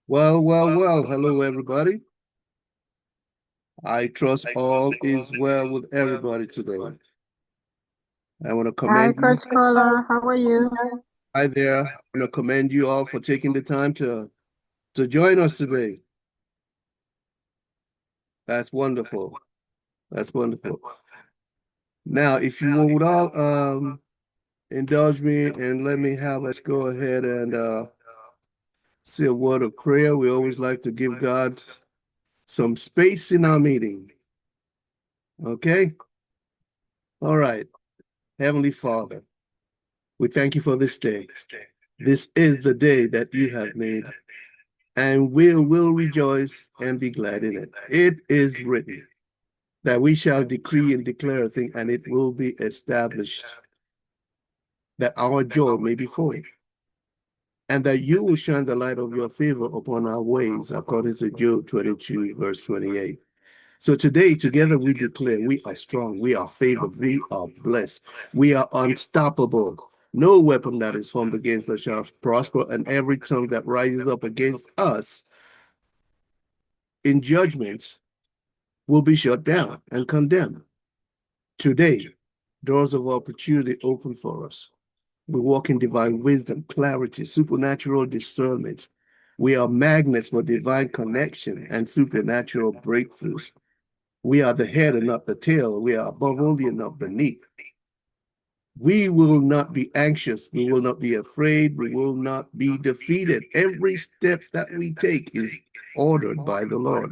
Well. Hello, everybody. I trust all is well with everybody today. I want to Hi, commend you. Coach Kola. How are you? Hi there. I want to commend you all for taking the time to join us today. That's wonderful. That's wonderful. Now, if you would all indulge me and let me have us go ahead and say a word of prayer. We always like to give God some space in our meeting. Okay? All right. Heavenly Father, we thank you for this day. This is the day that you have made, and we will rejoice and be glad in it. It is written that we shall decree and declare a thing, and it will be established, that our joy may be full, and that you will shine the light of your favor upon our ways, according to Job 22, verse 28. So today, together we declare we are strong, we are favored, we are blessed, we are unstoppable. No weapon that is formed against us shall prosper, and every tongue that rises up against us in judgment will be shut down and condemned. Today, doors of opportunity open for us. We walk in divine wisdom, clarity, supernatural discernment. We are magnets for divine connection and supernatural breakthroughs. We are the head and not the tail. We are above only and not beneath. We will not be anxious. We will not be afraid. We will not be defeated. Every step that we take is ordered by the Lord.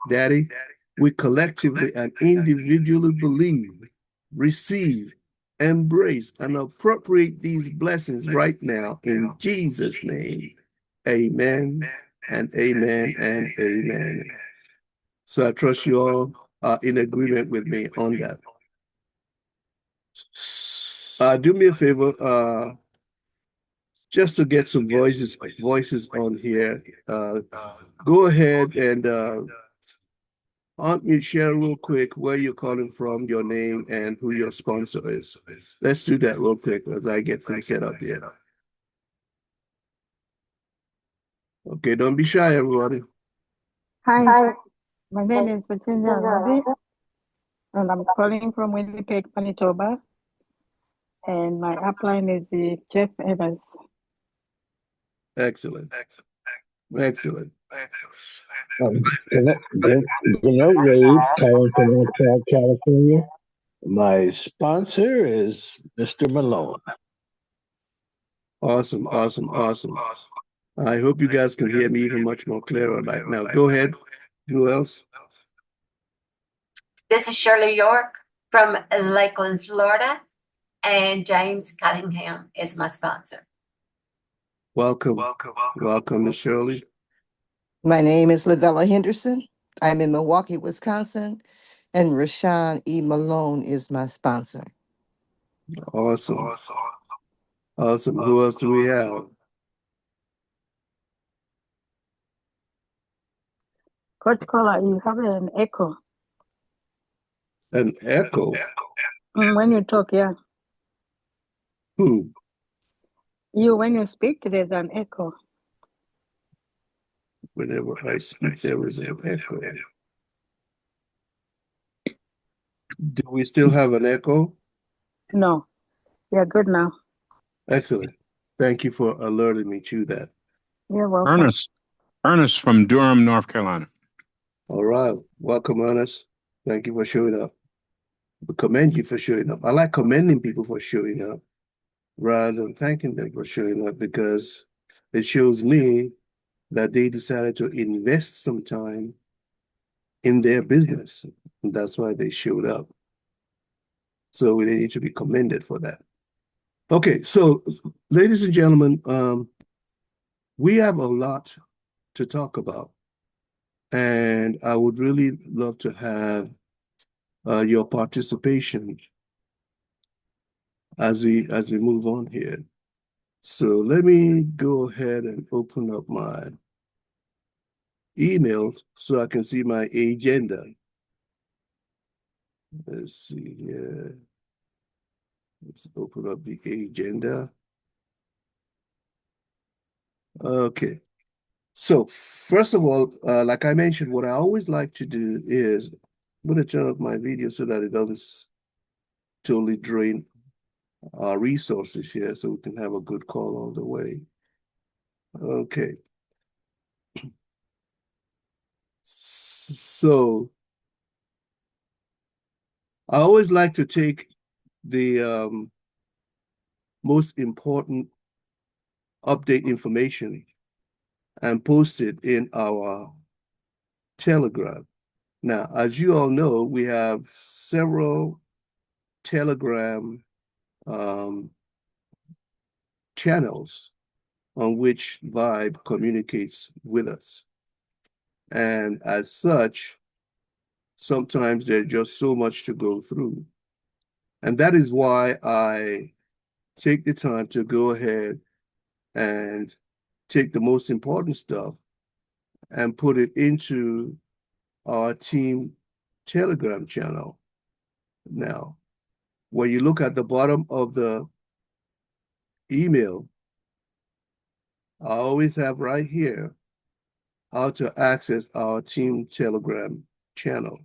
Daddy, we collectively and individually believe, receive, embrace, and appropriate these blessings right now in Jesus' name. Amen and amen and amen. So I trust you all are in agreement with me on that. Do me a favor, just to get some voices on here. Go ahead and unmute, share real quick where you're calling from, your name, and who your sponsor is. Let's do that real quick as I get things set up here. Okay, don't be shy, everybody. Hi, my name is Virginia Rabi, and I'm calling from Winnipeg, Manitoba. And my upline is the Jeff Evans. Excellent. Excellent. Wade, calling from North California. My sponsor is Mr. Malone. Awesome. I hope you guys can hear me even much more clearer right now. Go ahead. Who else? This is Shirley York from Lakeland, Florida, and James Cunningham is my sponsor. Welcome, Miss Shirley. My name is Lavella Henderson. I'm in Milwaukee, Wisconsin, and Rashawn E. Malone is my sponsor. Awesome. Who else do we have? Coach Kola, you have an echo. An echo? When you talk, yeah. When you speak, there's an echo. Whenever I speak, there is an echo. Do we still have an echo? No, you're good now. Excellent. Thank you for alerting me to that. You're welcome. Ernest from Durham, North Carolina. All right. Welcome, Ernest. Thank you for showing up. We commend you for showing up. I like commending people for showing up rather than thanking them for showing up, because it shows me that they decided to invest some time in their business. And that's why they showed up. So we need to be commended for that. Okay, so ladies and gentlemen, we have a lot to talk about. And I would really love to have your participation as we move on here. So let me go ahead and open up my emails so I can see my agenda. Let's see here. Let's open up the agenda. Okay. So first of all, like I mentioned, what I always like to do is I'm going to turn off my video so that it doesn't totally drain our resources here, so we can have a good call all the way. Okay. So I always like to take the most important update information and post it in our Telegram. Now, as you all know, we have several Telegram channels on which VYB communicates with us. And as such, sometimes there's just so much to go through. And that is why I take the time to go ahead and take the most important stuff and put it into our team Telegram channel. Now, when you look at the bottom of the email, I always have right here how to access our team Telegram channel.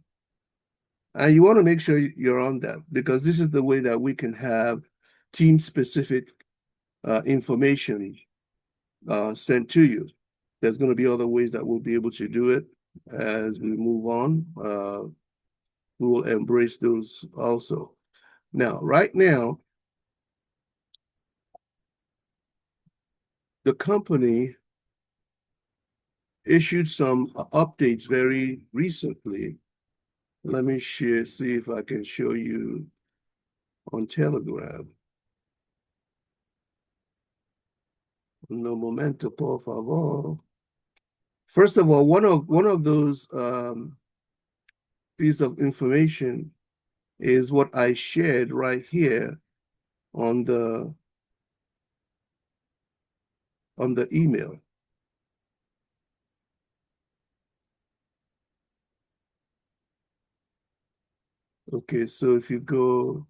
And you want to make sure you're on that, because this is the way that we can have team specific information sent to you. There's going to be other ways that we'll be able to do it as we move on. We will embrace those also. Now, right now, the company issued some updates very recently. Let me see if I can show you on Telegram. No momento, por favor. First of all, one of those piece of information is what I shared right here on the email. Okay, so if you go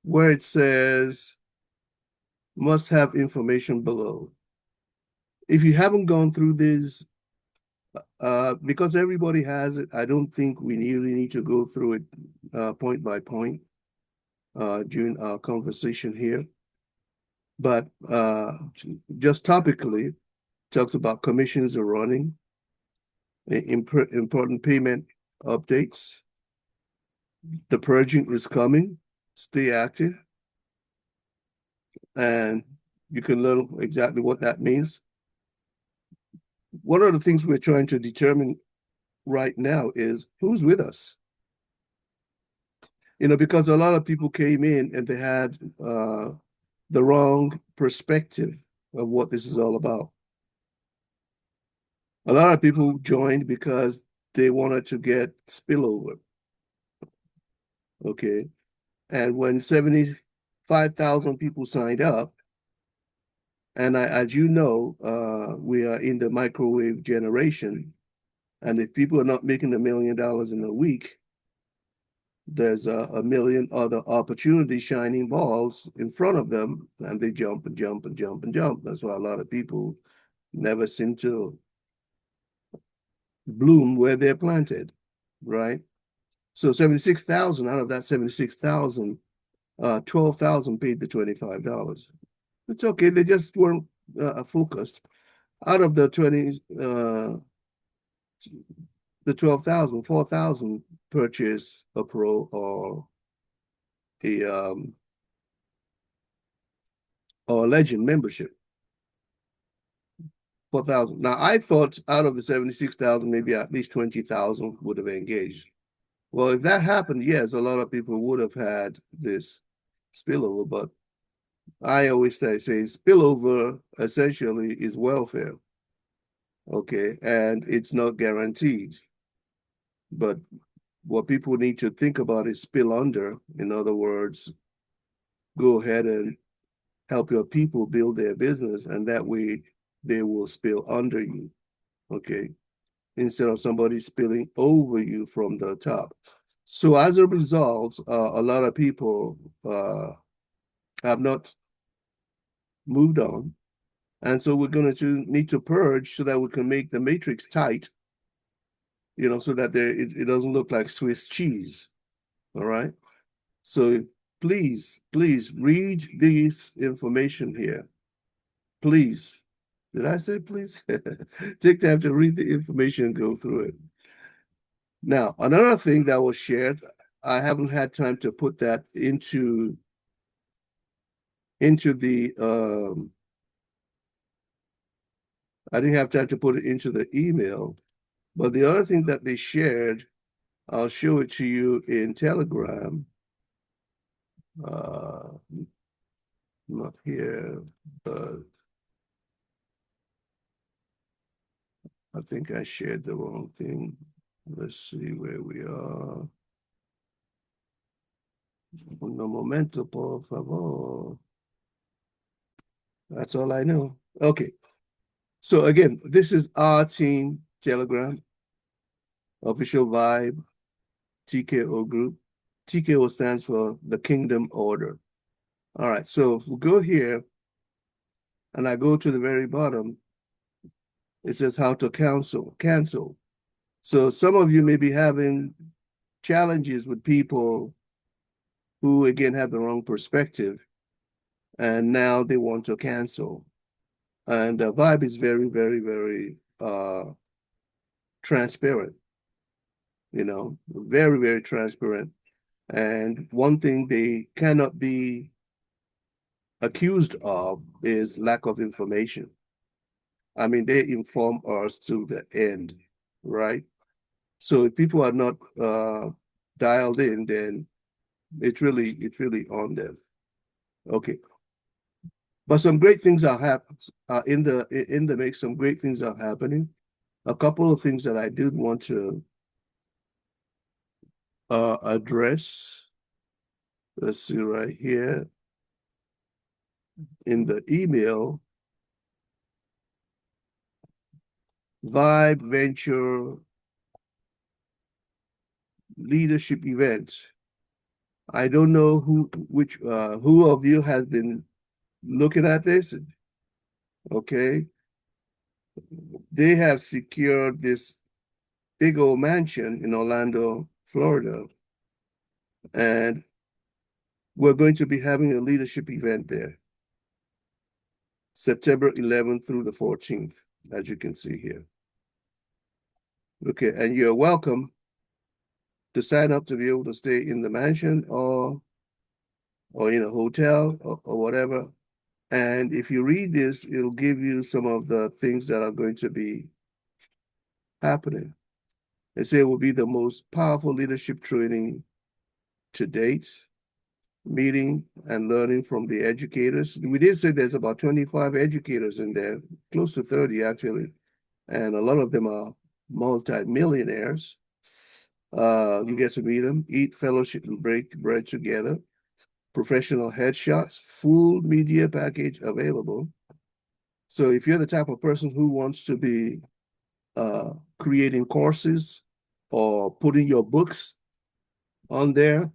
where it says must have information below. If you haven't gone through this, because everybody has it, I don't think we really need to go through it point by point during our conversation here. But just topically, talks about commissions are running, important payment updates. The purging is coming. Stay active. And you can learn exactly what that means. One of the things we're trying to determine right now is who's with us. You know, because a lot of people came in and they had the wrong perspective of what this is all about. A lot of people joined because they wanted to get spillover. Okay. And when 75,000 people signed up, and as you know, we are in the microwave generation. And if people are not making $1 million in a week, there's a million other opportunity shining balls in front of them, and they jump and jump and jump and jump. That's why a lot of people never seem to bloom where they're planted, right? So 76,000 out of that 76,000, 12,000 paid the $25. It's okay. They just weren't focused. Out of the 12,000, 4,000 purchased a pro or a legend membership. 4,000. Now I thought out of the 76,000, maybe at least 20,000 would have engaged. Well, if that happened, yes, a lot of people would have had this spillover, but I always say spillover essentially is welfare. Okay, and it's not guaranteed. But what people need to think about is spill under. In other words, go ahead and help your people build their business, and that way they will spill under you. Okay, instead of somebody spilling over you from the top. So as a result, a lot of people have not moved on. And so we're going to need to purge so that we can make the matrix tight, so that it doesn't look like Swiss cheese. All right. So please read this information here. Please. Did I say please? Take time to read the information and go through it. Now, another thing that was shared, I haven't had time to put that into the I didn't have time to put it into the email, but the other thing that they shared, I'll show it to you in Telegram. Not here, but I think I shared the wrong thing. Let's see where we are. Un momento, por favor. That's all I know. Okay. So again, this is our team Telegram, official VYB-TKO group. TKO stands for the Kingdom Order. All right. So if we go here and I go to the very bottom, it says how to cancel. So some of you may be having challenges with people who, again, have the wrong perspective, and now they want to cancel. And VYB is very, very, very transparent, very, very transparent. And one thing they cannot be accused of is lack of information. I mean, they inform us to the end, right? So if people are not dialed in, then it's really on them. Okay. But some great things are happening in the mix. Some great things are happening. A couple of things that I did want to address. Let's see right here in the email. VYB Venture Leadership Event. I don't know who of you has been looking at this. Okay. They have secured this big old mansion in Orlando, Florida. And we're going to be having a leadership event there, September 11th through the 14th, as you can see here. Okay, and you're welcome to sign up to be able to stay in the mansion or in a hotel or whatever. And if you read this, it'll give you some of the things that are going to be happening. They say it will be the most powerful leadership training to date, meeting and learning from the educators. We did say there's about 25 educators in there, close to 30 actually, and a lot of them are multi-millionaires. You get to meet them, eat, fellowship, and break bread together. Professional headshots, full media package available. So if you're the type of person who wants to be creating courses or putting your books on there,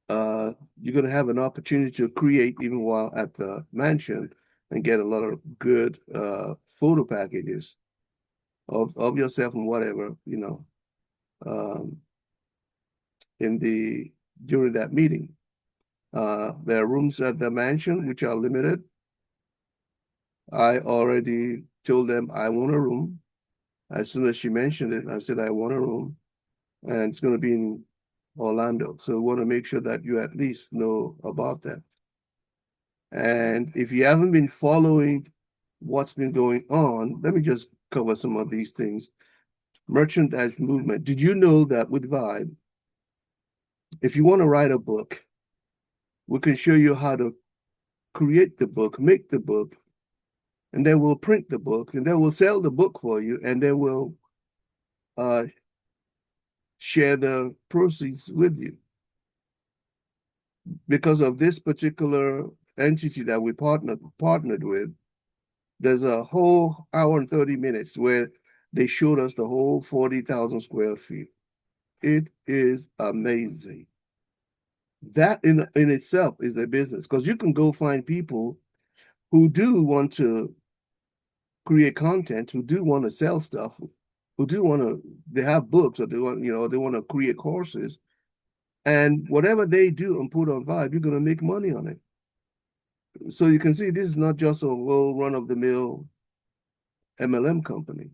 you're going to have an opportunity to create even while at the mansion and get a lot of good photo packages of yourself and whatever, during that meeting. There are rooms at the mansion which are limited. I already told them I want a room. As soon as she mentioned it, I said I want a room, and it's going to be in Orlando. So we want to make sure that you at least know about that. And if you haven't been following what's been going on, let me just cover some of these things. Merchandise movement. Did you know that with VYB, if you want to write a book, we can show you how to create the book, make the book, and then we'll print the book, and then we'll sell the book for you, and then we'll share the proceeds with you. Because of this particular entity that we partnered with, there's a whole hour and 30 minutes where they showed us the whole 40,000 square feet. It is amazing. That in itself is a business, because you can go find people who do want to create content, who do want to sell stuff, who do want to, they have books, or they want, they want to create courses, and whatever they do and put on Vibe, you're going to make money on it. So you can see this is not just a well run-of-the-mill MLM company.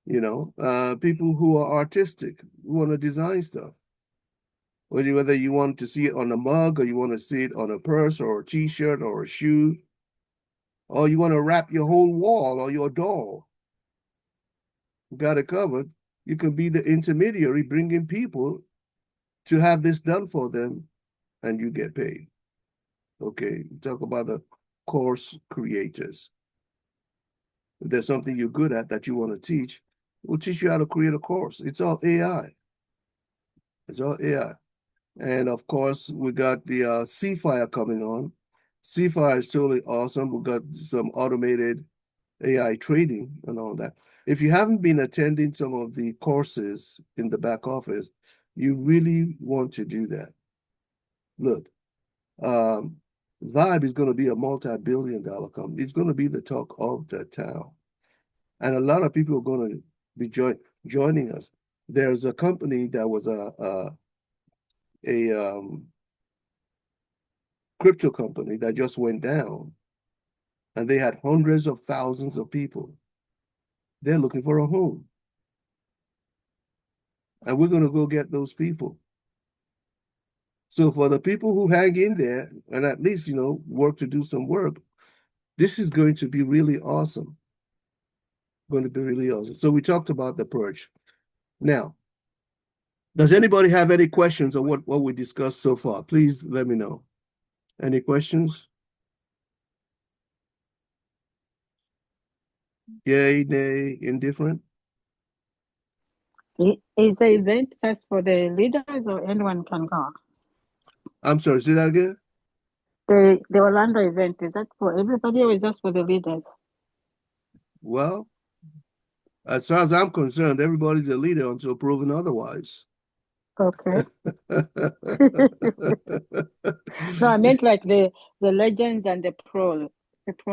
People who are artistic, who want to design stuff. Whether you want to see it on a mug, or you want to see it on a purse or a t-shirt or a shoe, or you want to wrap your whole wall or your doll, got it covered. You can be the intermediary bringing people to have this done for them, and you get paid. Okay, talk about the course creators. If there's something you're good at that you want to teach, we'll teach you how to create a course. It's all AI. It's all AI. And of course, we got the C-Fire coming on. C-Fire is totally awesome. We got some automated AI trading and all that. If you haven't been attending some of the courses in the back office, you really want to do that. Look, Vibe is going to be a multi-billion-dollar company. It's going to be the talk of the town. And a lot of people are going to be joining us. There's a company that was a crypto company that just went down, and they had hundreds of thousands of people. They're looking for a home. And we're going to go get those people. So for the people who hang in there and at least, work to do some work, this is going to be really awesome. Going to be really awesome. So we talked about the purge. Now, does anybody have any questions on what we discussed so far? Please let me know. Any questions? Yay, nay, indifferent? Is the event just for the leaders or anyone can go? I'm sorry, say that again? The Orlando event, is that for everybody or is just for the leaders? Well, as far as I'm concerned, everybody's a leader until proven otherwise. Okay. No, I meant like the legends and the pro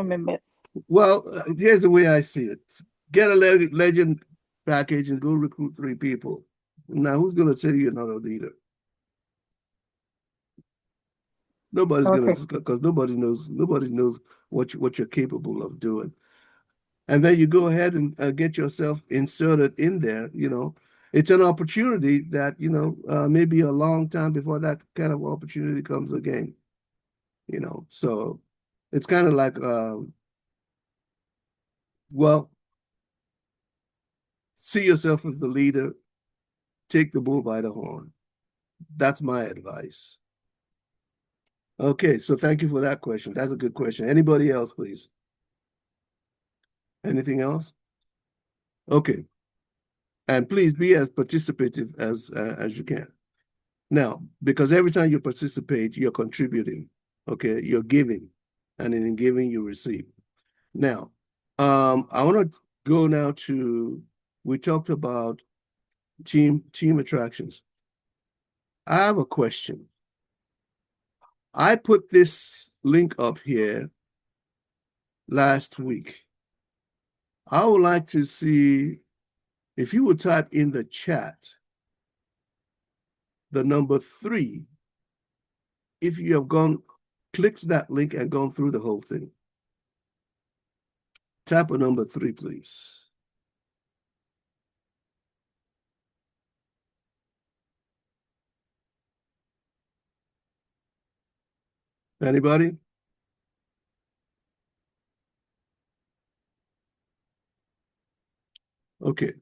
members. Well, here's the way I see it. Get a legend package and go recruit 3 people. Now, who's going to tell you you're not a leader? Nobody's going to, because nobody knows what you're capable of doing. And then you go ahead and get yourself inserted in there. It's an opportunity that, maybe a long time before that kind of opportunity comes again. So it's kind of like, well, see yourself as the leader, take the bull by the horn. That's my advice. Okay, so thank you for that question. That's a good question. Anybody else, please? Anything else? Okay. And please be as participative as you can. Now, because every time you participate, you're contributing. Okay, you're giving, and in giving you receive. Now, I want to go now to, we talked about team attractions. I have a question. I put this link up here last week. I would like to see if you would type in the chat the number 3 if you have clicked that link and gone through the whole thing. Tap a number 3, please. Anybody? Okay.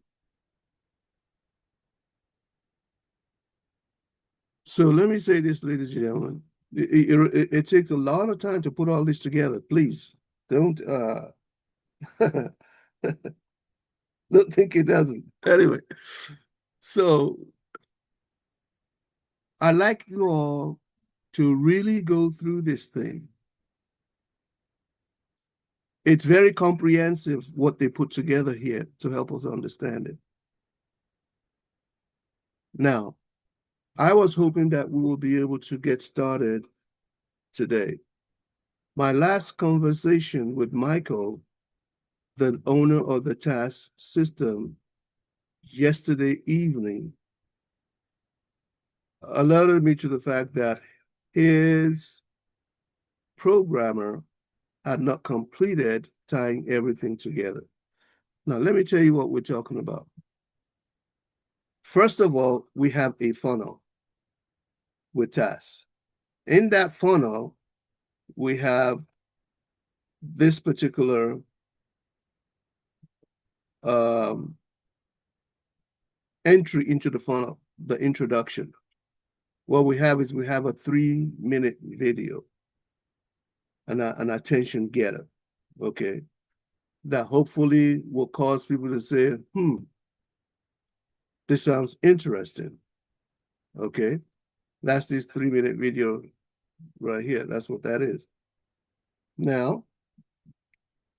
So let me say this, ladies and gentlemen. It takes a lot of time to put all this together. Please don't don't think it doesn't. Anyway, so I'd like you all to really go through this thing. It's very comprehensive what they put together here to help us understand it. Now, I was hoping that we will be able to get started today. My last conversation with Michael the owner of the task system yesterday evening alerted me to the fact that his programmer had not completed tying everything together. Now, let me tell you what we're talking about. First of all, we have a funnel with tasks. In that funnel, we have this particular entry into the funnel, the introduction. What we have is we have a 3-minute video, an attention getter, okay, that hopefully will cause people to say, this sounds interesting, okay? That's this 3-minute video right here. That's what that is. Now,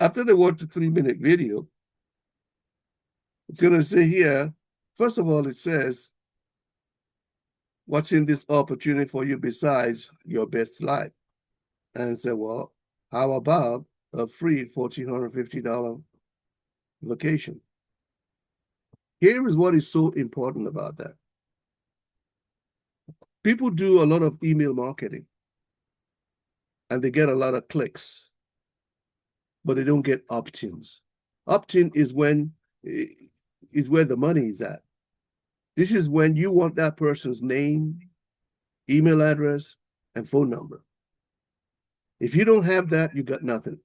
after they watch the 3-minute video, it's going to say here, first of all, it says, what's in this opportunity for you besides your best life? And say, well, how about a free $1,450 vacation? Here is what is so important about that. People do a lot of email marketing and they get a lot of clicks, but they don't get opt-ins. Opt-in is where the money is at. This is when you want that person's name, email address, and phone number. If you don't have that, you got nothing.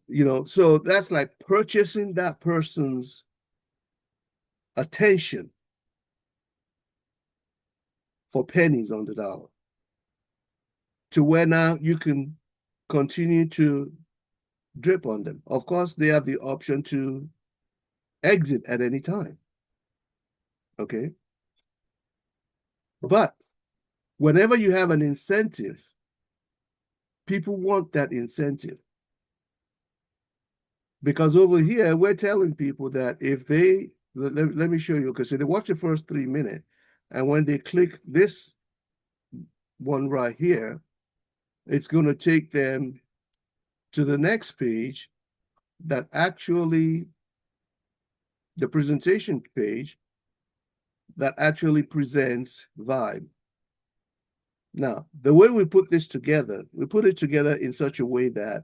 You know, so that's like purchasing that person's attention for pennies on the dollar, to where now you can continue to drip on them. Of course, they have the option to exit at any time. Okay. But whenever you have an incentive, people want that incentive. Because over here, we're telling people that if they, let me show you, because they watch the first 3 minutes, and when they click this one right here, it's going to take them to the next page that actually, the presentation page, that actually presents VYB. Now, the way we put this together, we put it together in such a way that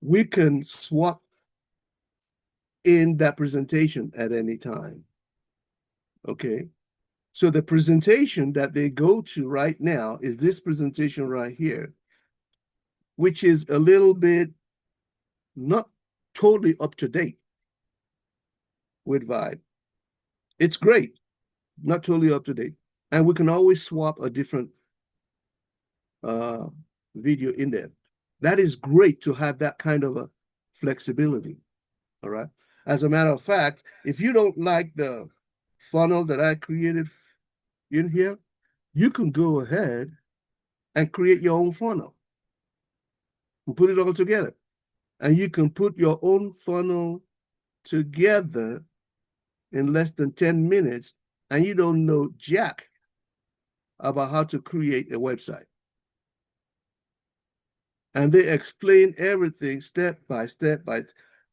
we can swap in that presentation at any time. Okay. So the presentation that they go to right now is this presentation right here, which is a little bit not totally up to date with VYB. It's great, not totally up to date. And we can always swap a different video in there. That is great to have that kind of a flexibility. All right. As a matter of fact, if you don't like the funnel that I created in here, you can go ahead and create your own funnel and put it all together. And you can put your own funnel together in less than 10 minutes, and you don't know jack about how to create a website. And they explain everything step by step.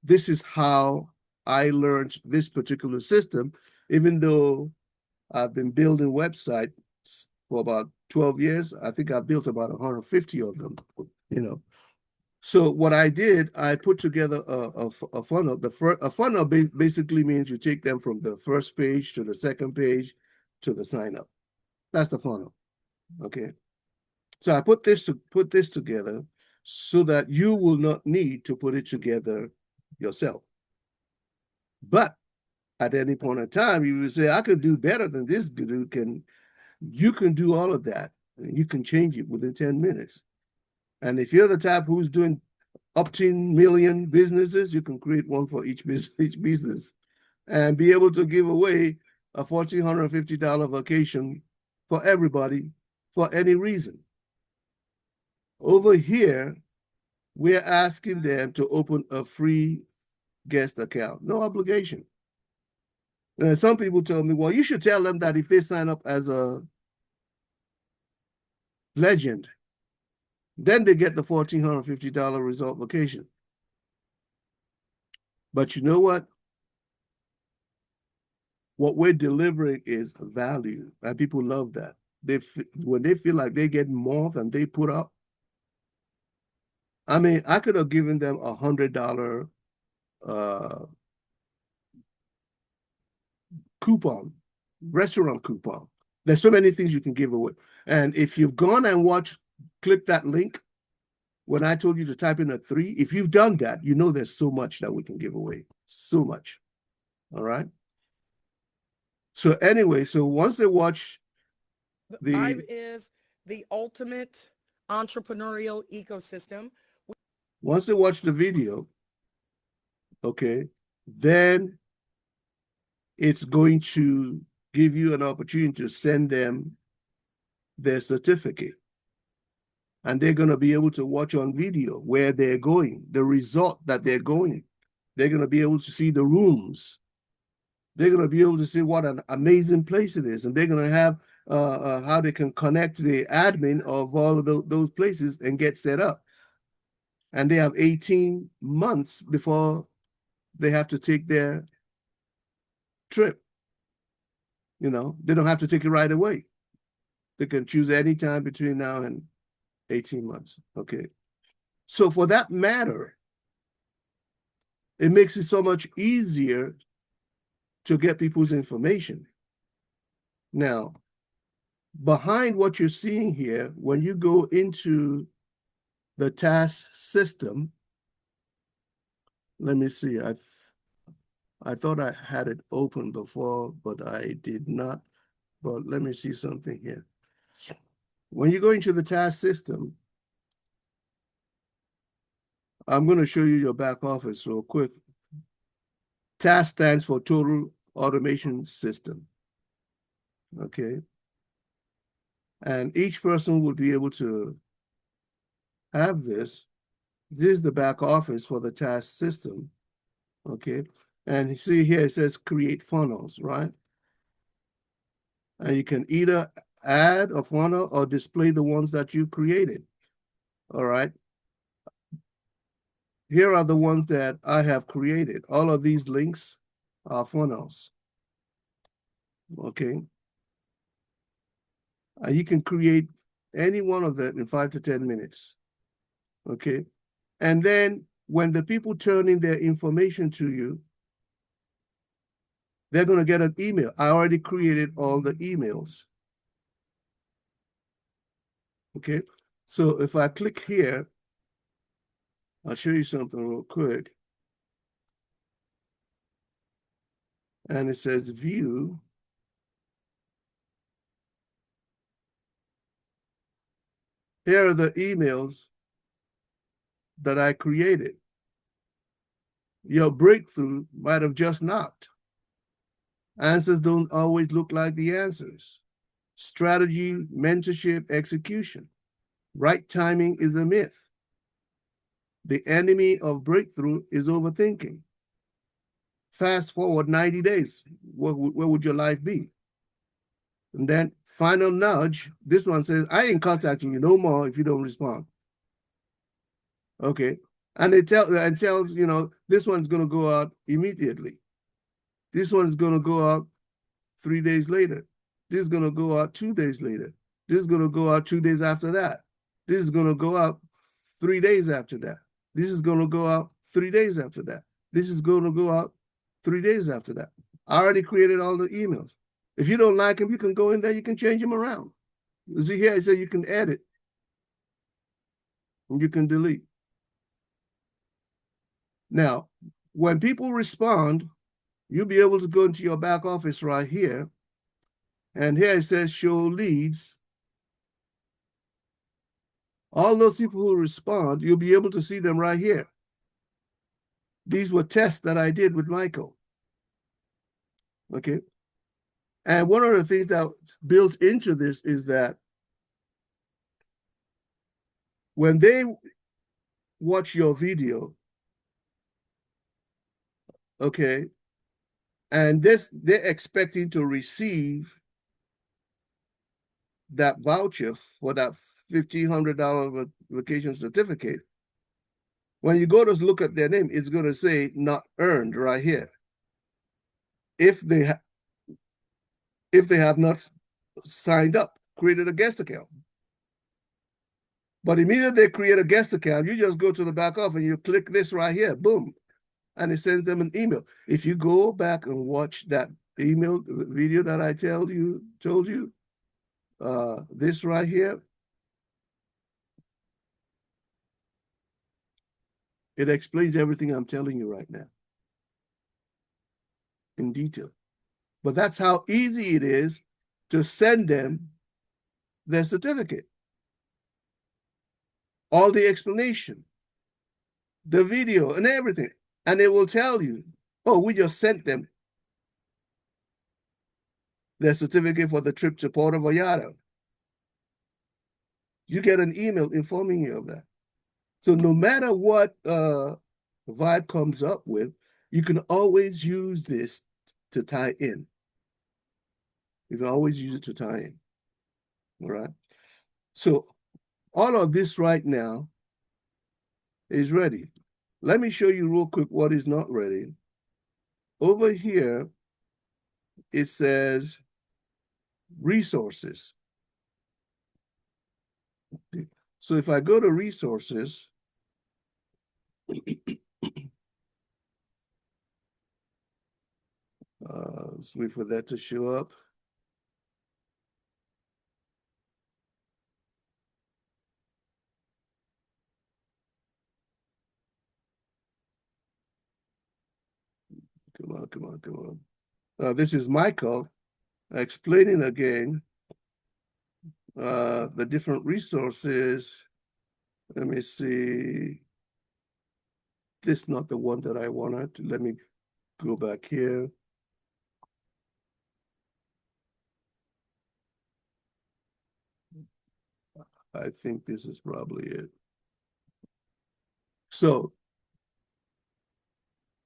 This is how I learned this particular system, even though I've been building websites for about 12 years. I think I've built about 150 of them, you know. So what I did, I put together a funnel. A funnel basically means you take them from the first page to the second page to the sign up. That's the funnel, okay? So I put this together so that you will not need to put it together yourself. But at any point in time, you would say, I could do better than this dude can. You can do all of that. And you can change it within 10 minutes. And if you're the type who's doing up to million businesses, you can create one for each business and be able to give away a $1,450 vacation for everybody for any reason. Over here, we're asking them to open a free guest account, no obligation. And some people told me, well, you should tell them that if they sign up as a legend, Then they get the $1,450 result vacation. But you know what? What we're delivering is value, and people love that. When they feel like they get more than they put up. I mean, I could have given them $100 coupon, restaurant coupon. There's so many things you can give away. And if you've gone and watched, click that link when I told you to type in a 3. If you've done that, you know there's so much that we can give away. So much. All right. So anyway, so once they watch the VYB is the ultimate entrepreneurial ecosystem. Once they watch the video, okay, then it's going to give you an opportunity to send them their certificate. And they're going to be able to watch on video where they're going, the resort that they're going. They're going to be able to see the rooms. They're going to be able to see what an amazing place it is. And they're going to have how they can connect the admin of all of those places and get set up. And they have 18 months before they have to take their trip. You know, they don't have to take it right away. They can choose any time between now and 18 months. Okay. So for that matter, it makes it so much easier to get people's information. Now, behind what you're seeing here, when you go into the task system, let me see. I thought I had it open before, but I did not. But let me see something here. When you go into the task system, I'm going to show you your back office real quick. TAS stands for Total Automation System. Okay. And each person will be able to have this. This is the back office for the task system. Okay. And you see here, it says create funnels, right? And you can either add a funnel or display the ones that you created. All right. Here are the ones that I have created. All of these links are funnels. Okay. And you can create any one of them in 5 to 10 minutes. Okay. And then when the people turn in their information to you, they're going to get an email. I already created all the emails. Okay. So if I click here, I'll show you something real quick. And it says view. Here are the emails that I created. Your breakthrough might have just knocked. Answers don't always look like the answers. Strategy, mentorship, execution. Right timing is a myth. The enemy of breakthrough is overthinking. Fast forward 90 days. Where would your life be? And then final nudge. This one says, I ain't contacting you no more if you don't respond. Okay. And it tells, you know, this one's going to go out immediately. This one's going to go out 3 days later. This is going to go out 2 days later. This is going to go out 2 days after that. This is going to go out 3 days after that. This is going to go out 3 days after that. This is going to go out 3 days after that. I already created all the emails. If you don't like them, you can go in there, you can change them around. You see here, it says you can edit and you can delete. Now, when people respond, you'll be able to go into your back office right here. And here it says show leads. All those people who respond, you'll be able to see them right here. These were tests that I did with Michael. Okay. And one of the things that's built into this is that when they watch your video, okay, and they're expecting to receive that voucher for that $1,500 vacation certificate. When you go to look at their name, it's going to say not earned right here. If they have not signed up, created a guest account. But immediately they create a guest account, you just go to the back office and you click this right here, boom, and it sends them an email. If you go back and watch that email video that I told you, this right here, it explains everything I'm telling you right now in detail. But that's how easy it is to send them their certificate. All the explanation, the video and everything. And it will tell you, oh, we just sent them their certificate for the trip to Puerto Vallarta. You get an email informing you of that. So no matter what VYB comes up with, you can always use this to tie in. You can always use it to tie in. All right. So all of this right now is ready. Let me show you real quick what is not ready. Over here, it says resources. So if I go to resources, let's wait for that to show up. Come on, come on, come on. This is Michael explaining again the different resources. Let me see. This is not the one that I wanted. Let me go back here. I think this is probably it. So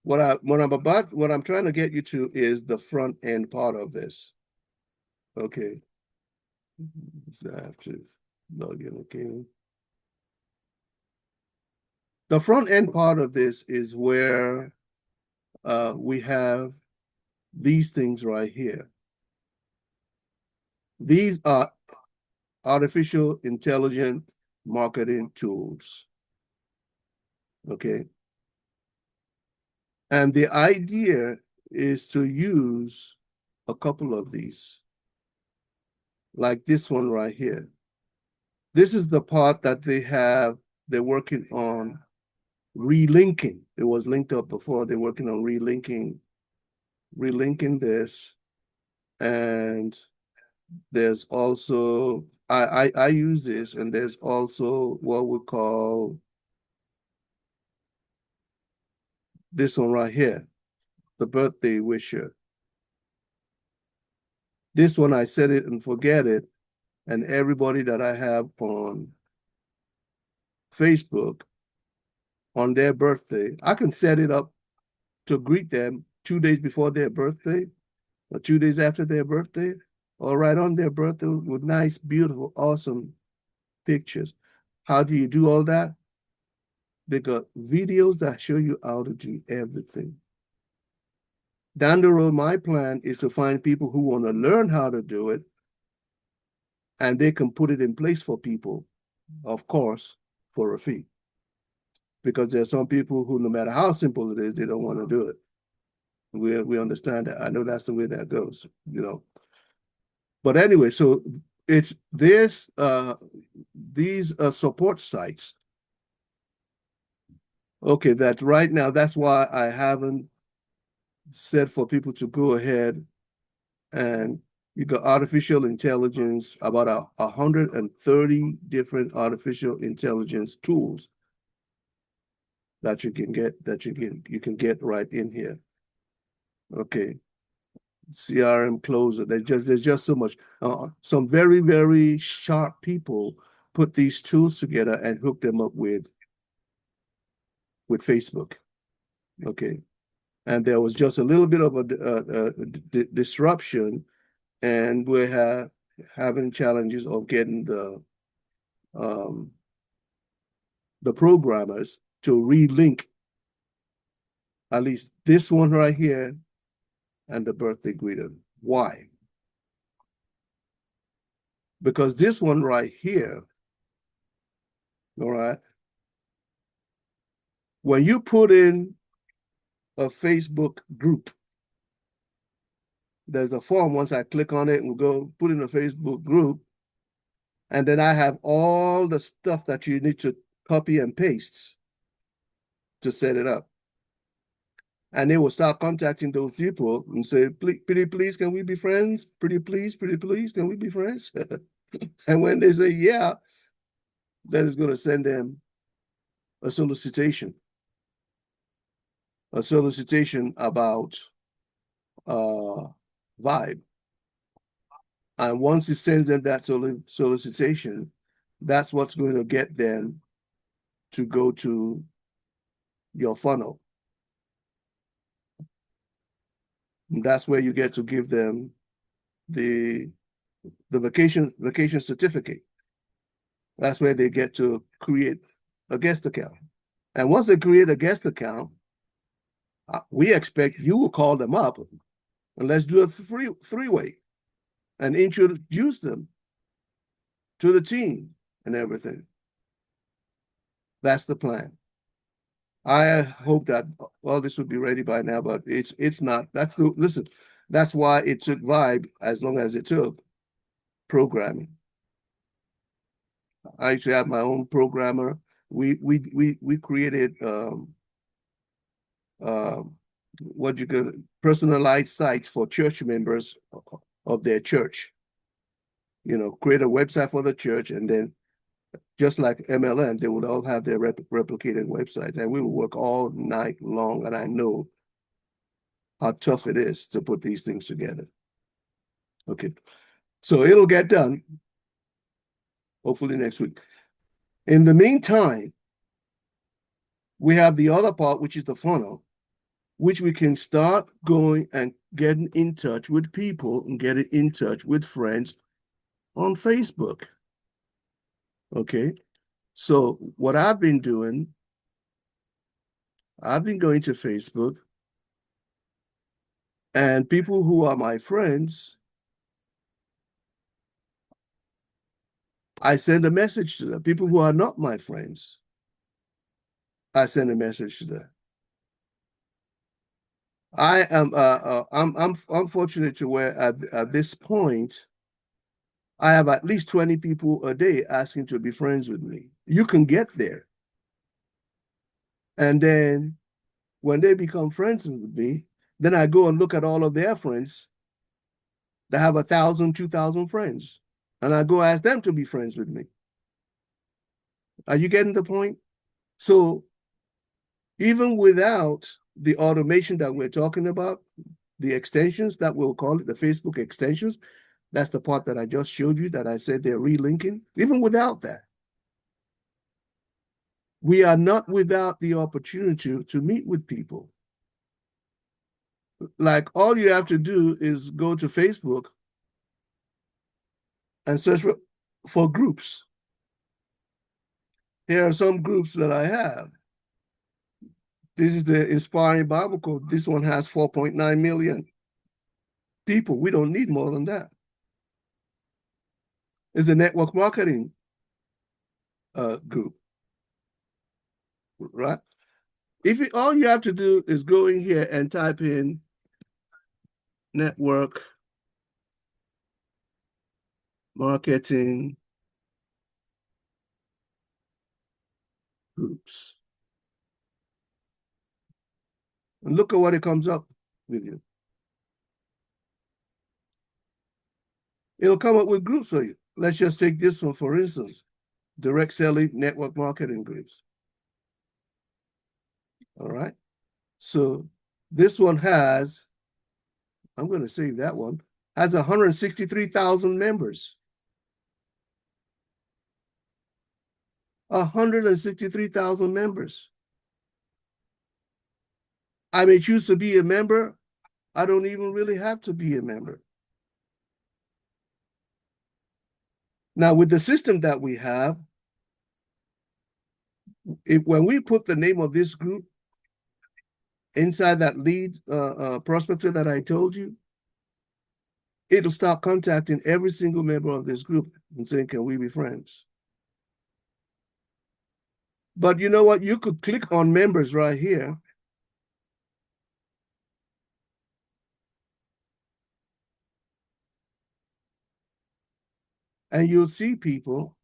what I'm trying to get you to is the front end part of this. Okay. I have to log in again. The front end part of this is where we have these things right here. These are artificial intelligence marketing tools. Okay. And the idea is to use a couple of these, like this one right here. This is the part that they're working on relinking. It was linked up before. They're working on relinking this. And there's also, I use this, and there's also what we call this one right here, the birthday wisher. This one, I set it and forget it, and everybody that I have on Facebook on their birthday, I can set it up to greet them 2 days before their birthday or 2 days after their birthday, or right on their birthday with nice, beautiful, awesome pictures. How do you do all that? They got videos that show you how to do everything. Down the road, my plan is to find people who want to learn how to do it, and they can put it in place for people, of course, for a fee. Because there are some people who, no matter how simple it is, they don't want to do it. We understand that. I know that's the way that goes, you know. But anyway, so it's this these support sites. Okay, that right now, that's why I haven't said for people to go ahead, and you got artificial intelligence, about 130 different artificial intelligence tools that you can get right in here. Okay. CRM closer. There's just so much. Some very, very sharp people put these tools together and hook them up with Facebook. Okay. And there was just a little bit of a disruption, and we're having challenges of getting the the programmers to relink at least this one right here and the birthday greeter. Why? Because this one right here, all right, when you put in a Facebook group, there's a form. Once I click on it and we go put in a Facebook group, and then I have all the stuff that you need to copy and paste to set it up. And they will start contacting those people and say, pretty please, can we be friends? Pretty please, can we be friends? And when they say, yeah, then it's going to send them a solicitation about VYB. And once it sends them that solicitation, that's what's going to get them to go to your funnel. And that's where you get to give them the vacation certificate. That's where they get to create a guest account. And once they create a guest account, we expect you will call them up and let's do a three-way and introduce them to the team and everything. That's the plan. I hope that all this would be ready by now, but it's not. Listen, that's why it took VYB as long as it took programming. I actually have my own programmer. We created what you could personalized sites for church members of their church. You know, create a website for the church, and then just like MLM, they would all have their replicated websites, and we would work all night long. And I know how tough it is to put these things together. Okay, so it'll get done hopefully next week. In the meantime, we have the other part, which is the funnel, which we can start going and getting in touch with people and getting in touch with friends on Facebook. Okay, so what I've been doing, I've been going to Facebook, and people who are my friends, I send a message to them. People who are not my friends, I send a message to them. I am I'm fortunate to where at this point I have at least 20 people a day asking to be friends with me. You can get there. And then when they become friends with me, then I go and look at all of their friends that have 1,000, 2,000 friends. And I go ask them to be friends with me. Are you getting the point? So even without the automation that we're talking about, the extensions that we'll call it, the Facebook extensions, that's the part that I just showed you that I said they're relinking. Even without that, we are not without the opportunity to meet with people. Like all you have to do is go to Facebook and search for groups. Here are some groups that I have. This is the Inspiring Bible Code. This one has 4.9 million people. We don't need more than that. It's a network marketing group, right? All you have to do is go in here and type in network marketing groups. And look at what it comes up with you. It'll come up with groups for you. Let's just take this one, for instance, direct selling network marketing groups. All right. So this one has, I'm going to save that one, has 163,000 members. 163,000 members. I may choose to be a member. I don't even really have to be a member. Now, with the system that we have, when we put the name of this group inside that lead prospector that I told you, it'll start contacting every single member of this group and saying, can we be friends? But you know what? You could click on members right here. And you'll see people.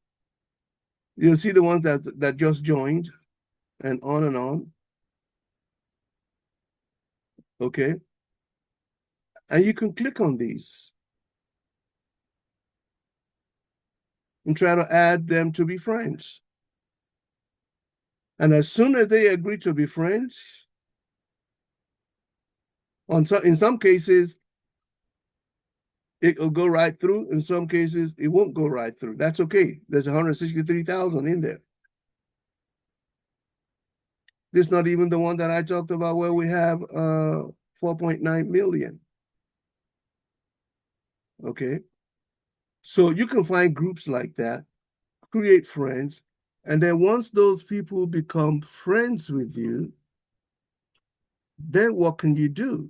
You'll see the ones that just joined and on and on. Okay. And you can click on these and try to add them to be friends. And as soon as they agree to be friends, in some cases, it'll go right through. In some cases, it won't go right through. That's okay. There's 163,000 in there. This is not even the one that I talked about where we have 4.9 million. Okay. So you can find groups like that, create friends, and then once those people become friends with you, then what can you do?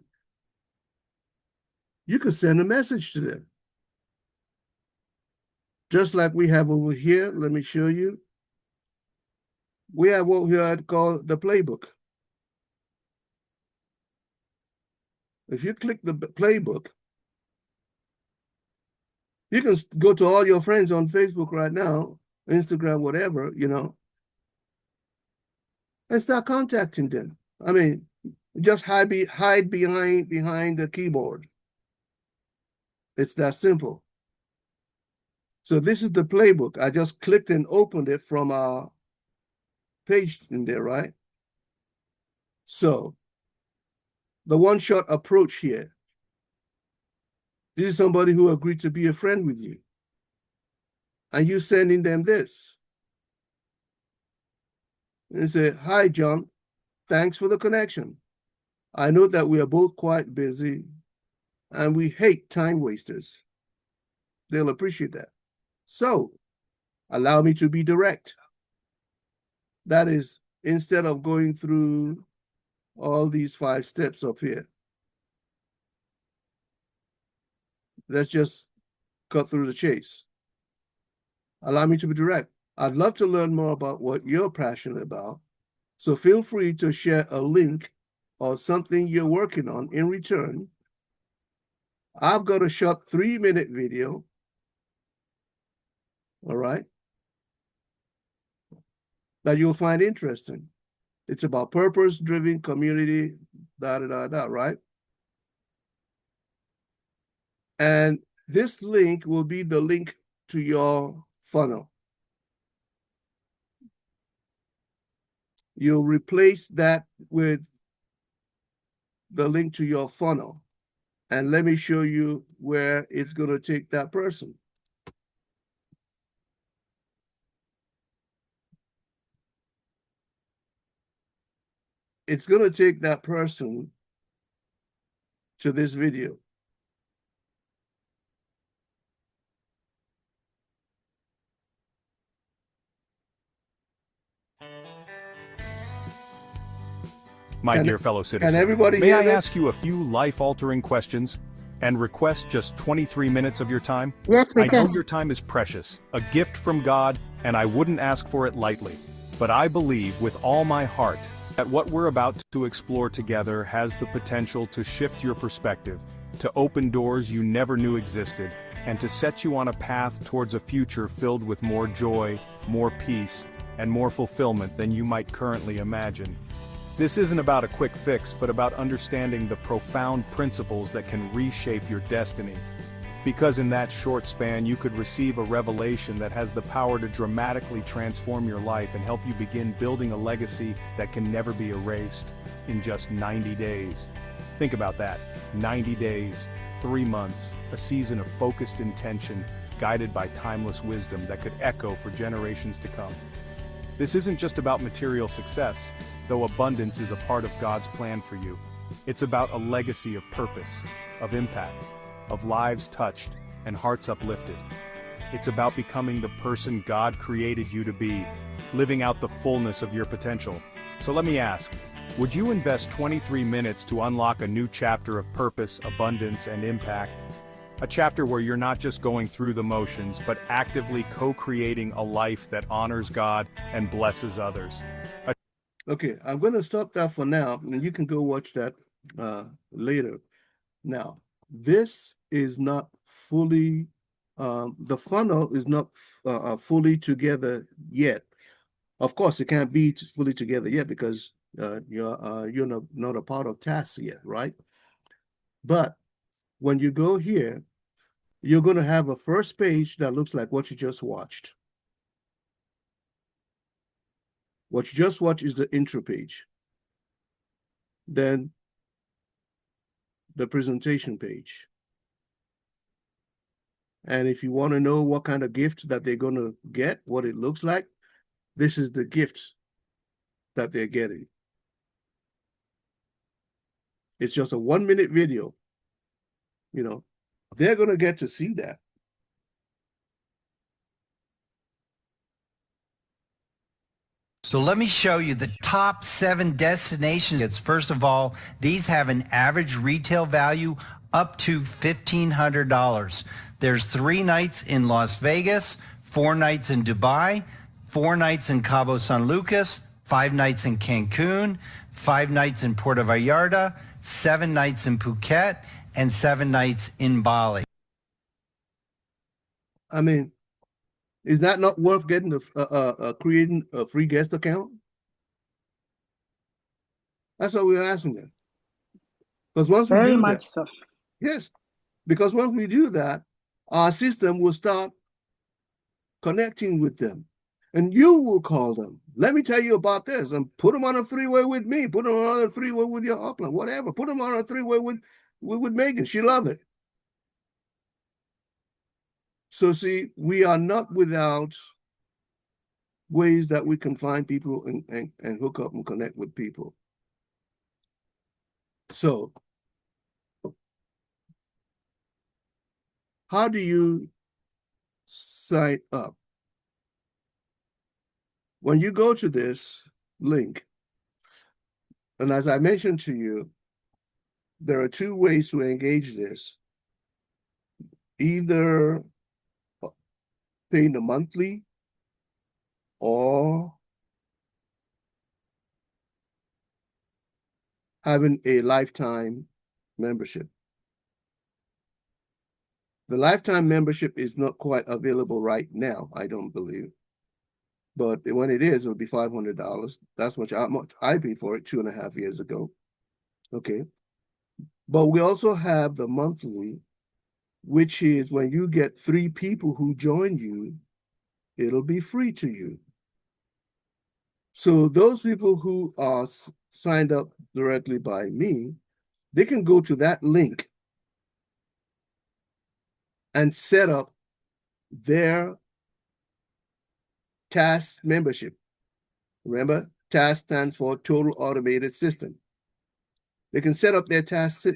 You can send a message to them. Just like we have over here, let me show you. We have what we had called the playbook. If you click the playbook, you can go to all your friends on Facebook right now, Instagram, whatever, you know, and start contacting them. I mean, just hide behind the keyboard. It's that simple. So this is the playbook. I just clicked and opened it from our page in there, right? So the one-shot approach here. This is somebody who agreed to be a friend with you. And you sending them this. And say, hi, John. Thanks for the connection. I know that we are both quite busy and we hate time wasters. They'll appreciate that. So allow me to be direct. That is, instead of going through all these 5 steps up here, let's just cut through the chase. Allow me to be direct. I'd love to learn more about what you're passionate about. So feel free to share a link or something you're working on in return. I've got a short 3-minute video. All right. That you'll find interesting. It's about purpose-driven community, right? And this link will be the link to your funnel. You'll replace that with the link to your funnel. And let me show you where it's going to take that person. It's going to take that person to this video. My dear fellow citizen, everybody may I this? ask you a few life-altering questions and request just 23 minutes of your time? Yes, we I can. know your time is precious, a gift from God, and I wouldn't ask for it lightly. But I believe with all my heart that what we're about to explore together has the potential to shift your perspective, to open doors you never knew existed, and to set you on a path towards a future filled with more joy, more peace, and more fulfillment than you might currently imagine. This isn't about a quick fix, but about understanding the profound principles that can reshape your destiny. Because in that short span you could receive a revelation that has the power to dramatically transform your life and help you begin building a legacy that can never be erased in just 90 days. Think about that. 90 days, 3 months, a season of focused intention, guided by timeless wisdom that could echo for generations to come. This isn't just about material success, though abundance is a part of God's plan for you. It's about a legacy of purpose, of impact, of lives touched and hearts uplifted. It's about becoming the person God created you to be, living out the fullness of your potential. So let me ask, would you invest 23 minutes to unlock a new chapter of purpose, abundance, and impact? A chapter where you're not just going through the motions, but actively co-creating a life that honors God and blesses others. Okay, I'm going to stop that for now, and you can go watch that later. Now, this is not fully, the funnel is not fully together yet. Of course, it can't be fully together yet because you're not a part of tasks yet, right? But when you go here, you're going to have a first page that looks like what you just watched. What you just watched is the intro page. Then the presentation page. And if you want to know what kind of gift that they're going to get, what it looks like, this is the gift that they're getting. It's just a 1-minute video. You know, they're going to get to see that. So let me show you the top 7 destinations. First of all, these have an average retail value up to $1,500. There's 3 nights in Las Vegas, 4 nights in Dubai, 4 nights in Cabo San Lucas, 5 nights in Cancun, 5 nights in Puerto Vallarta, 7 nights in Phuket, and 7 nights in Bali. I mean, is that not worth getting creating a free guest account? That's what we're asking them. Because once we Very do much that, so. yes, because once we do that, our system will start connecting with them. And you will call them. Let me tell you about this. And put them on a 3-way with me. Put them on a 3-way with your upline, whatever. Put them on a 3-way with Megan. She love it. So see, we are not without ways that we can find people and hook up and connect with people. So how do you sign up? When you go to this link, and as I mentioned to you, there are 2 ways to engage this. Either paying the monthly or having a lifetime membership. The lifetime membership is not quite available right now, I don't believe. But when it is, it'll be $500. That's much I paid for it 2.5 years ago. Okay. But we also have the monthly, which is when you get 3 people who join you, it'll be free to you. So those people who are signed up directly by me, they can go to that link and set up their TASK membership. Remember, TASK stands for Total Automated System. They can set up their task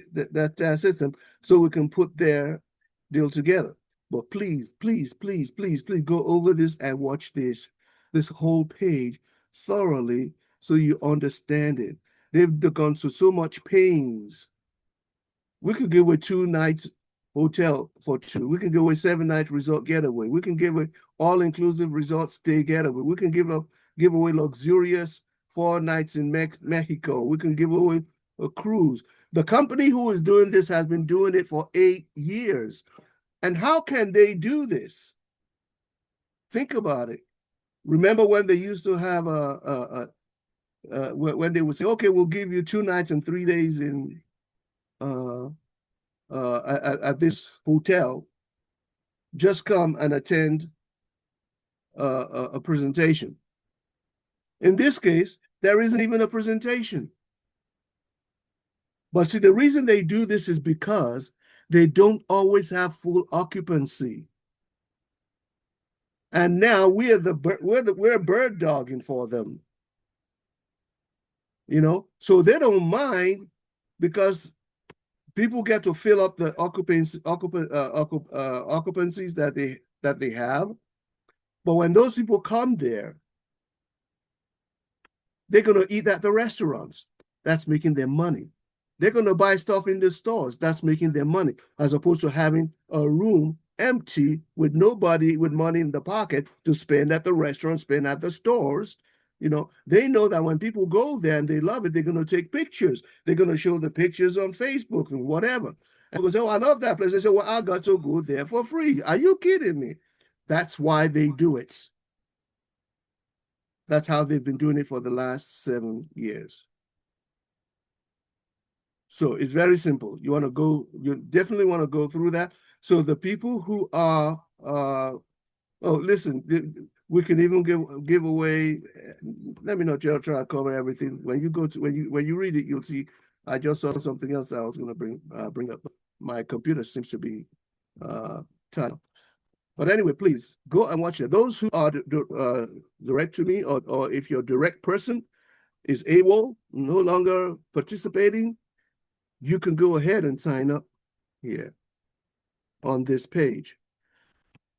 system so we can put their deal together. But please, please, please, please, please go over this and watch this whole page thoroughly so you understand it. They've gone through so much pains. We could give away 2 nights hotel for 2. We can give away 7 night resort getaway. We can give away all-inclusive resort stay getaway. We can give away luxurious 4 nights in Mexico. We can give away a cruise. The company who is doing this has been doing it for 8 years. And how can they do this? Think about it. Remember when they used to have when they would say, okay, we'll give you 2 nights and 3 days in at this hotel. Just come and attend a presentation. In this case, there isn't even a presentation. But see, the reason they do this is because they don't always have full occupancy. And now we're bird dogging for them. You know, so they don't mind because people get to fill up the occupancies that that they have. But when those people come there, they're going to eat at the restaurants. That's making them money. They're going to buy stuff in the stores. That's making them money, as opposed to having a room empty with nobody with money in the pocket to spend at the restaurant, spend at the stores. You know, they know that when people go there and they love it, they're going to take pictures. They're going to show the pictures on Facebook and whatever. And they say, oh, I love that place. They say, well, I got to go there for free. Are you kidding me? That's why they do it. That's how they've been doing it for the last 7 years. So it's very simple. You want to go, you definitely want to go through that. So the people who are, oh, listen, we can even give away. Let me not try to cover everything. When you go to when you read it, you'll see. I just saw something else that I was going to bring up. My computer seems to be tied. But anyway, please go and watch it. Those who are direct to me, or if your direct person is AWOL, no longer participating, you can go ahead and sign up here on this page.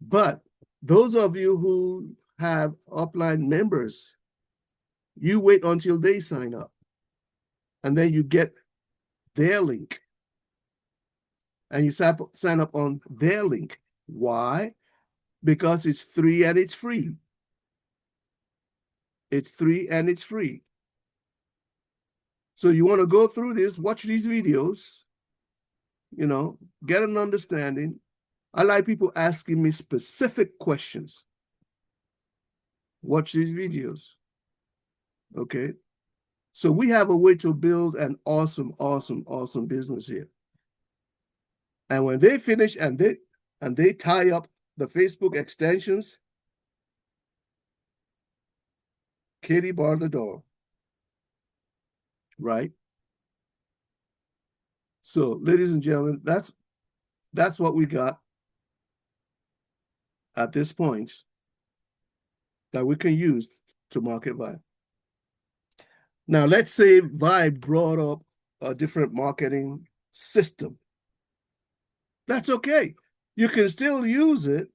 But those of you who have upline members, you wait until they sign up, and then you get their link, and you sign up on their link. Why? Because it's 3 and it's free. It's 3 and it's free. So you want to go through this, watch these videos, you know, get an understanding. I like people asking me specific questions. Watch these videos. Okay. So we have a way to build an awesome, awesome, awesome business here. And when they finish and they tie up the Facebook extensions, Katie barred the door. Right? So, ladies and gentlemen, that's what we got at this point that we can use to market VYB. Now, let's say VYB brought up a different marketing system. That's okay. You can still use it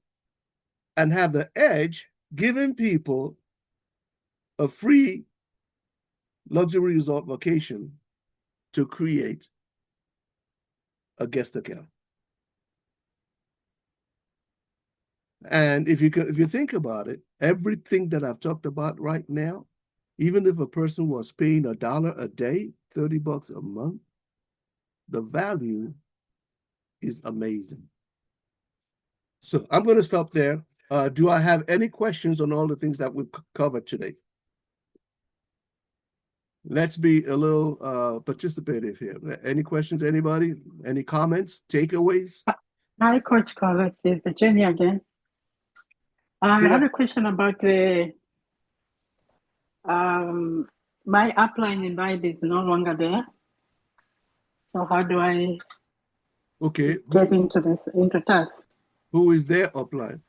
and have the edge, giving people a free luxury resort vacation to create a guest account. And if you think about it, everything that I've talked about right now, even if a person was paying $1 a day, $30 a month, the value is amazing. So I'm going to stop there. Do I have any questions on all the things that we've covered today? Let's be a little participative here. Any questions, anybody? Any comments, takeaways? Hi, Coach Kola. It's Virginia again. I have a question about the my upline in VYB is no longer there. So how do I get into task? Who is their upline?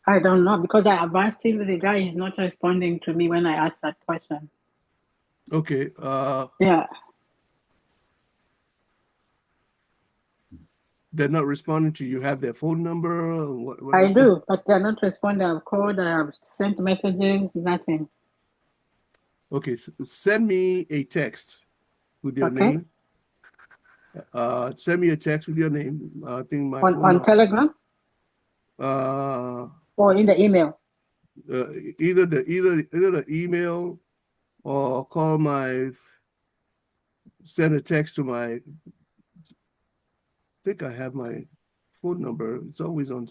I don't know, because I advanced him. The guy is not responding to me when I ask that question. Okay. Yeah. They're not responding to you. Have their phone number? What I do, but they're not responding. I've called, I have sent messages, nothing. Okay, so send me a text with your name. Send me a text with your name. I think my phone on Telegram? Or in the email? Either the email or send a text to my, I think I have my phone number. It's always on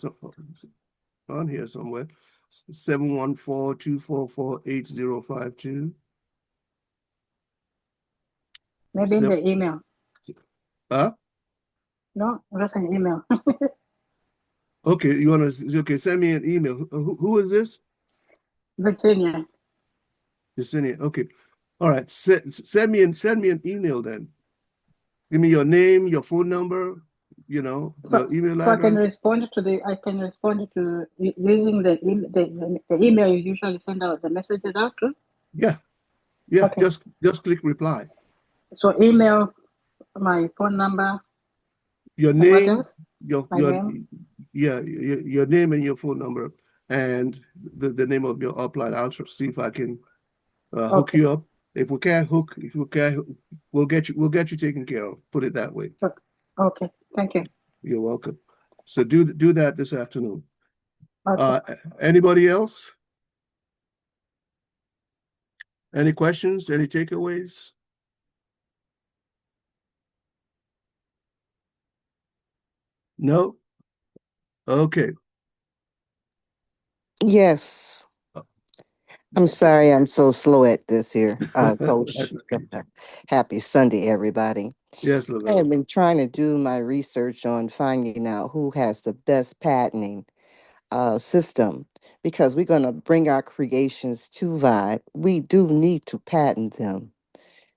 here somewhere. 714-244-8052. Maybe in the email. Huh? No, just an email. Okay, you want to send me an email. Who is this? Virginia. Virginia. Okay. All right. Send me an email then. Give me your name, your phone number, your email address. So I can respond to using the email you usually send out the messages out to? Yeah. Okay. Just click reply. So email, my phone number, your name, your name and your phone number and the name of your upline. I'll see if I can hook Okay. you up. If we can't, we'll get you taken care of. Put it that way. Okay. Thank you. You're welcome. So do that this afternoon. Okay. Anybody else? Any questions? Any takeaways? No? Okay. Yes. I'm sorry I'm so slow at this here, Coach. That's okay. Happy Sunday, everybody. Yes, I have Lavelle. been trying to do my research on finding out who has the best patenting system because we're going to bring our creations to Vibe. We do need to patent them.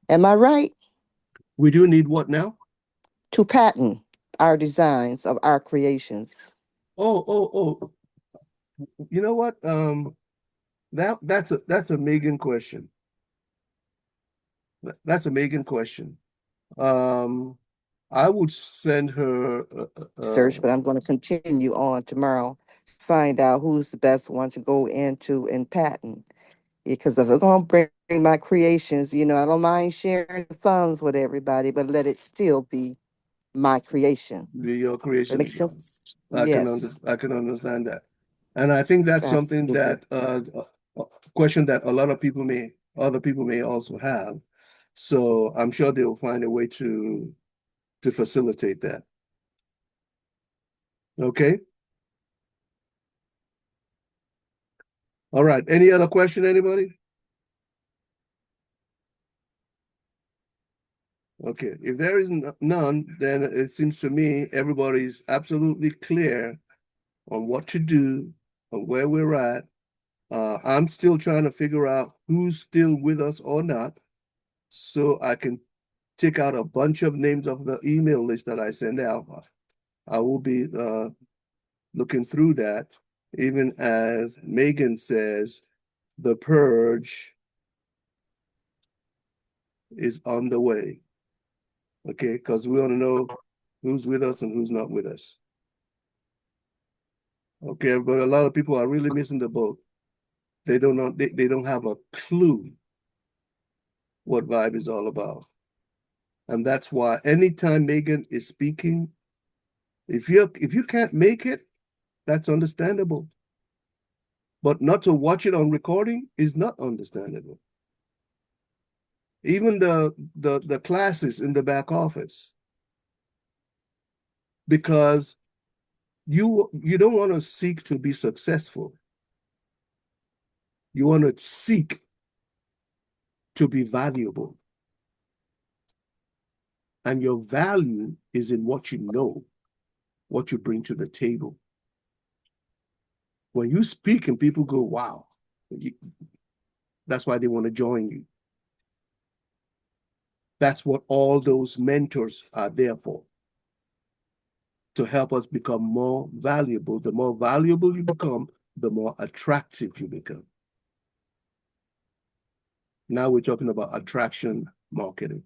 Am I right? We do need what now? To patent our designs of our creations. Oh. You know what? That's a Megan question. That's a Megan question. I would send her Search, but I'm going to continue on tomorrow, find out who's the best one to go into and patent. Because if I'm going to bring my creations, I don't mind sharing the funds with everybody, but let it still be my creation. your That creation. makes sense? I Yes. can understand that. And I think that's something Absolutely. that question that a lot of other people may also have. So I'm sure they'll find a way to facilitate that. Okay. All right. Any other question, anybody? Okay. If there is none, then it seems to me everybody's absolutely clear on what to do, on where we're at. I'm still trying to figure out who's still with us or not, so I can take out a bunch of names of the email list that I send out. I will be looking through that, even as Megan says, the purge is on the way. Okay, because we want to know who's with us and who's not with us. Okay, but a lot of people are really missing the boat. They don't know, they don't have a clue what Vibe is all about. And that's why anytime Megan is speaking, if you can't make it, that's understandable. But not to watch it on recording is not understandable. Even the classes in the back office, because you don't want to seek to be successful. You want to seek to be valuable. And your value is in what you know, what you bring to the table. When you speak and people go, wow, that's why they want to join you. That's what all those mentors are there for, to help us become more valuable. The more valuable you become, the more attractive you become. Now we're talking about attraction marketing.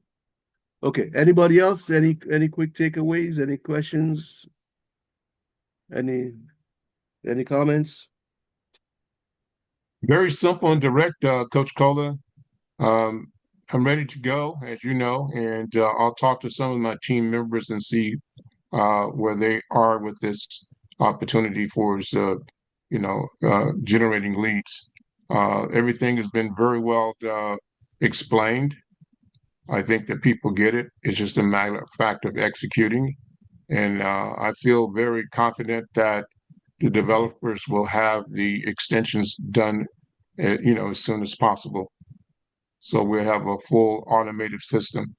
Okay, anybody else? Any quick takeaways? Any questions? Any comments? Very simple and direct, Coach Kola. I'm ready to go, as you know, and I'll talk to some of my team members and see where they are with this opportunity for generating leads. Everything has been very well explained. I think that people get it. It's just a matter of fact of executing. And I feel very confident that the developers will have the extensions done, as soon as possible. So we'll have a full automated system.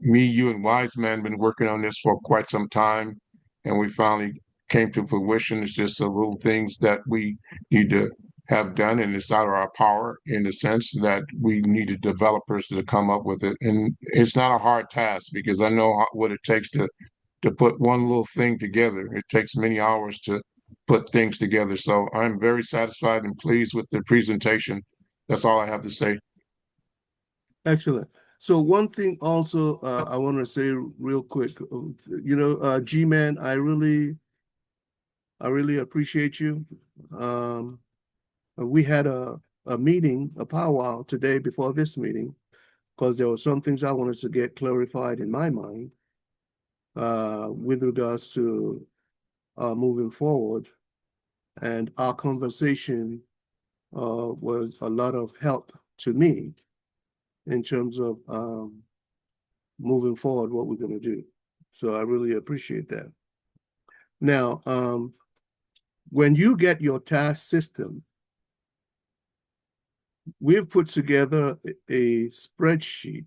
Me, you, and Wiseman been working on this for quite some time, and we finally came to fruition. It's just the little things that we need to have done, and it's out of our power in the sense that we needed developers to come up with it. And it's not a hard task because I know what it takes to put one little thing together. It takes many hours to put things together. So I'm very satisfied and pleased with the presentation. That's all I have to say. Excellent. So one thing also I want to say real quick, G-Man, I really appreciate you. We had a meeting, a powwow today before this meeting, because there were some things I wanted to get clarified in my mind with regards to moving forward. And our conversation was a lot of help to me in terms of moving forward, what we're going to do. So I really appreciate that. Now, when you get your task system, we've put together a spreadsheet,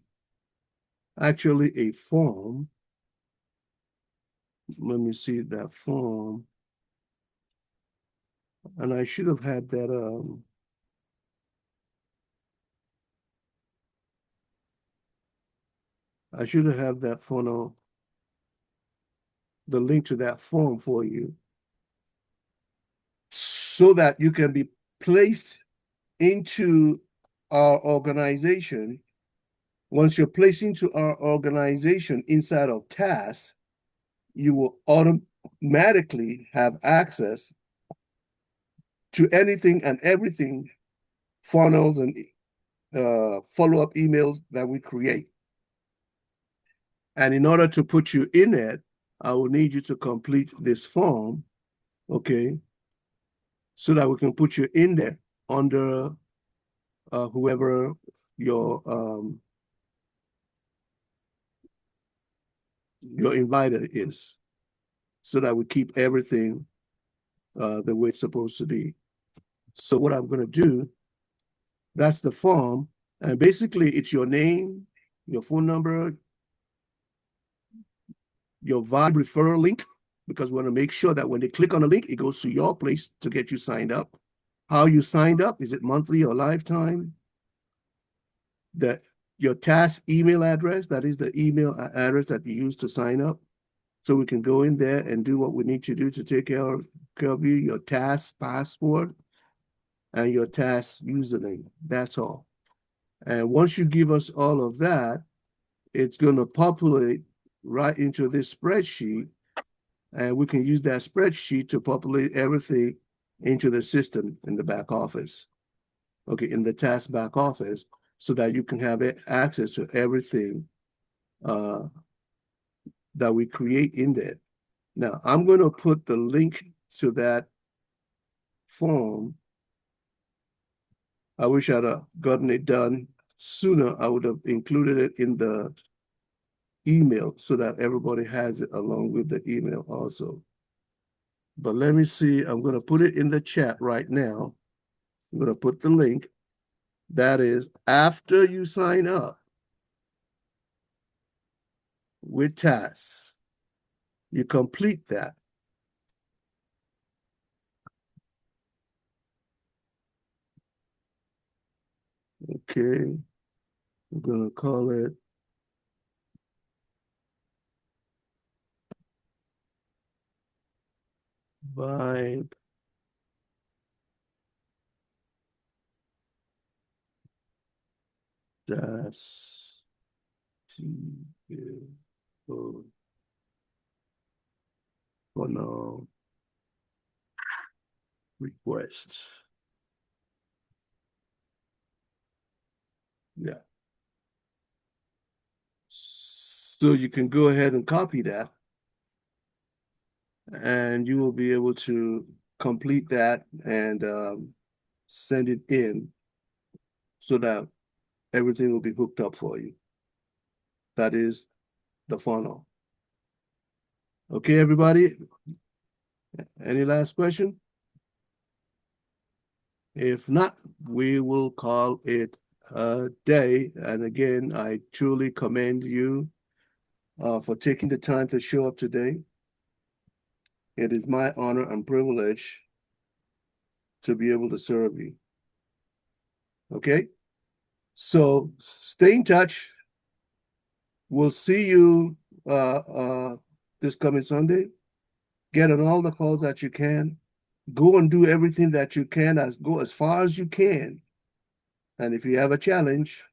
actually a form. Let me see that form. And I should have had that. I should have had that funnel, the link to that form for you, so that you can be placed into our organization. Once you're placed into our organization inside of tasks, you will automatically have access to anything and everything, funnels and follow-up emails that we create. And in order to put you in it, I will need you to complete this form, okay, so that we can put you in there under whoever your inviter is, so that we keep everything the way it's supposed to be. So what I'm going to do, that's the form, and basically it's your name, your phone number, your VYB referral link, because we want to make sure that when they click on the link, it goes to your place to get you signed up. How you signed up, is it monthly or lifetime? Your task email address, that is the email address that you use to sign up. So we can go in there and do what we need to do to take care of you, your task password and your task username. That's all. And once you give us all of that, it's going to populate right into this spreadsheet, and we can use that spreadsheet to populate everything into the system in the back office, okay, in the task back office, so that you can have access to everything that we create in there. Now, I'm going to put the link to that form. I wish I'd have gotten it done sooner. I would have included it in the email so that everybody has it along with the email also. But let me see, I'm going to put it in the chat right now. I'm going to put the link. That is after you sign up with tasks, you complete that. Okay, I'm going to call it VYB TKO funnel request. Yeah. So you can go ahead and copy that, and you will be able to complete that and send it in so that everything will be hooked up for you. That is the funnel. Okay, everybody? Any last question? If not, we will call it a day. And again, I truly commend you for taking the time to show up today. It is my honor and privilege to be able to serve you. Okay? So stay in touch. We'll see you this coming Sunday. Get on all the calls that you can. Go and do everything that you can, go as far as you can. And if you have a challenge,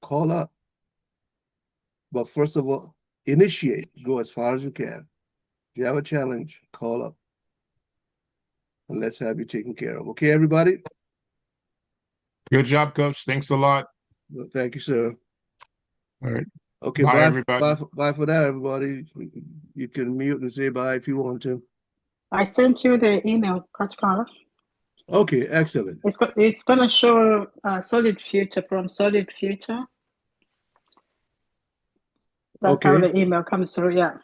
call up. But first of all, initiate, go as far as you can. If you have a challenge, call up. And let's have you taken care of. Okay, everybody? Good job, Coach. Thanks a lot. Well, thank you, sir. All right. Okay, Bye, bye, everybody. bye for now, everybody. You can mute and say bye if you want to. I sent you the email, Coach Kola. Okay, excellent. It's gonna show Solid Future from Solid Future. That's how Okay, the email comes through. Yeah.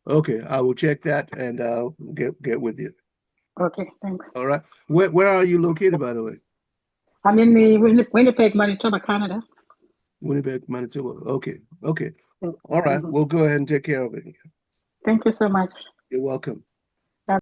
okay, I will check that and I'll get with you. Okay. Thanks. All right. Where are you located, by the way? I'm in the Winnipeg, Manitoba, Canada. Winnipeg, Manitoba. Okay, okay. Mm, All right, mhm. we'll go ahead and take care of it. Thank you so much. You're welcome.